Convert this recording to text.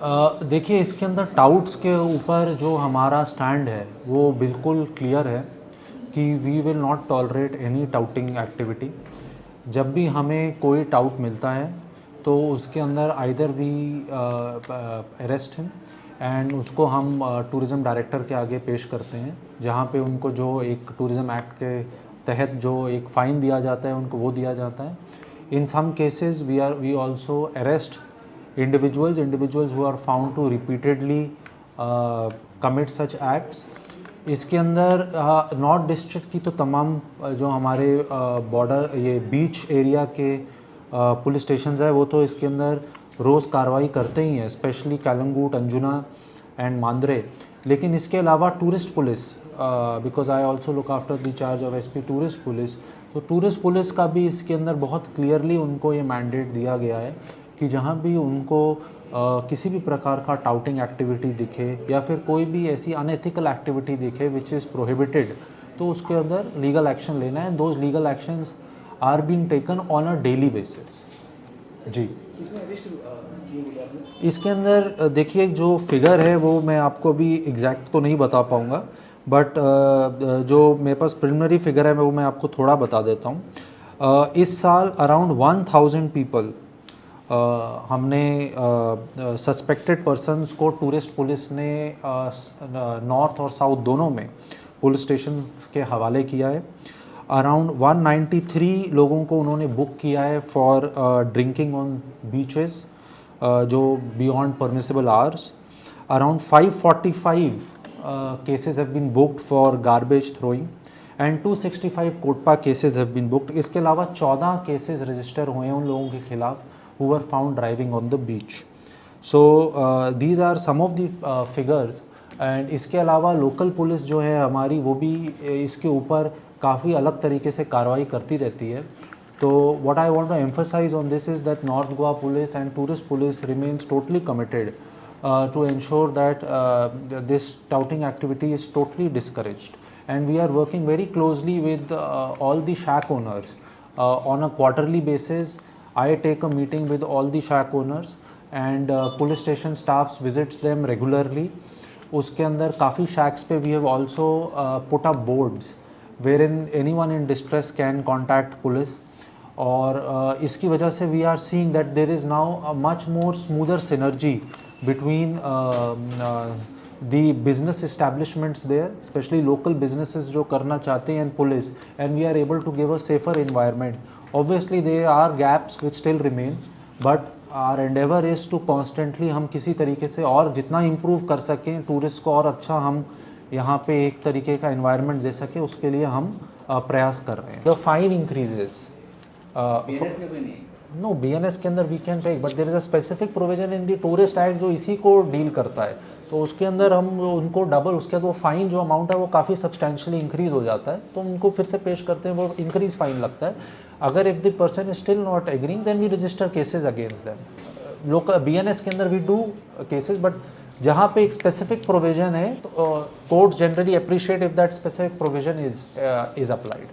देखिए, इसके अंदर टाउट्स के ऊपर जो हमारा स्टैंड है वो बिल्कुल क्लियर है कि we will not tolerate any touting activity. जब भी हमें कोई टाउट मिलता है तो उसके अंदर either we arrest him and उसको हम टूरिज़म डायरेक्टर के आगे पेश करते हैं, जहाँ पे उनको जो एक टूरिज़म एक्ट के तहत जो एक फ़ाइन दिया जाता है उनको वो दिया जाता है। In some cases we also arrest individuals who are found to repeatedly commit such acts। इसके अंदर नॉर्थ डिस्ट्रिक्ट की तो तमाम जो हमारे बॉर्डर ये बीच एरिया के पुलिस स्टेशंस है वो तो इसके अंदर रोज़ कार्रवाई करते ही हैं, स्पेशली कालंगूट, अंजुना एंड मांद्रे। लेकिन इसके अलावा tourist police, because I also look after the charge of SP tourist police, तो टूरिस्ट पुलिस का भी इसके अंदर बहुत क्लियरली उनको ये मैंडेट दिया गया है कि जहाँ भी उनको किसी भी प्रकार का टाउटिंग एक्टिविटी दिखे या फिर कोई भी ऐसी अनएथिकल एक्टिविटी दिखे विच इज़ प्रोहिबिटेड, तो उसके अंदर लीगल एक्शन लेना है। Those legal actions are being taken on a daily basis. जी, इसके अंदर देखिए जो फिगर है वो मैं आपको अभी एग्जैक्ट तो नहीं बता पाऊँगा, बट जो मेरे पास प्रिलिमिनरी फिगर है वो मैं आपको थोड़ा बता देता हूँ। इस साल अराउंड 1000 पीपल हमने सस्पेक्टेड पर्सन्स को टूरिस्ट पुलिस ने नॉर्थ और साउथ दोनों में पुलिस स्टेशन के हवाले किया है। अराउंड 193 लोगों को उन्होंने बुक किया है फॉर ड्रिंकिंग ऑन बीचेस जो beyond permissible hours. Around 545 cases have been booked for garbage throwing and 265 COTPA cases have been booked। इसके अलावा 14 केसेस रजिस्टर हुए हैं उन लोगों के खिलाफ who were found driving on the beach। So these are some of the figures। and इसके अलावा लोकल पुलिस जो है हमारी वो भी इसके ऊपर काफ़ी अलग तरीके से कार्रवाई करती रहती है। तो what I want to emphasize on this is that North Goa Police and Tourist Police remains totally committed to ensure that this touting activity is totally discouraged, and we are working very closely with all the shack owners on a quarterly basis। I take a meeting with all the shack owners and police station staffs visits them regularly। उसके अंदर काफ़ी shacks पे we have also put up boards wherein anyone in distress can contact police। और इसकी वजह से we are seeing that there is now a much more smoother synergy between the business establishments there, especially local businesses जो करना चाहते हैं and police, and we are able to give a safer environment। Obviously there are gaps which still remain, but our endeavor is to constantly हम किसी तरीके से और जितना improve कर सकें टूरिस्ट को और अच्छा हम यहाँ पे एक तरीके का environment दे सकें, उसके लिए हम प्रयास कर रहे हैं। The fine increases। No, BNS के अंदर we can take, but there is a specific provision in the tourist act जो इसी को डील करता है, तो उसके अंदर हम उनको डबल, उसके बाद वो फाइन जो अमाउंट है वो काफ़ी सब्सटेंशियली इंक्रीज हो जाता है, तो उनको फिर से पेश करते हैं, वो इंक्रीज फाइन लगता है। अगर if the person is still not agreeing then we register cases against them. Local BNS के अंदर वी डू केसेस, बट जहाँ पे एक स्पेसिफिक प्रोविजन है तो court generally appreciate if that specific provision is applied.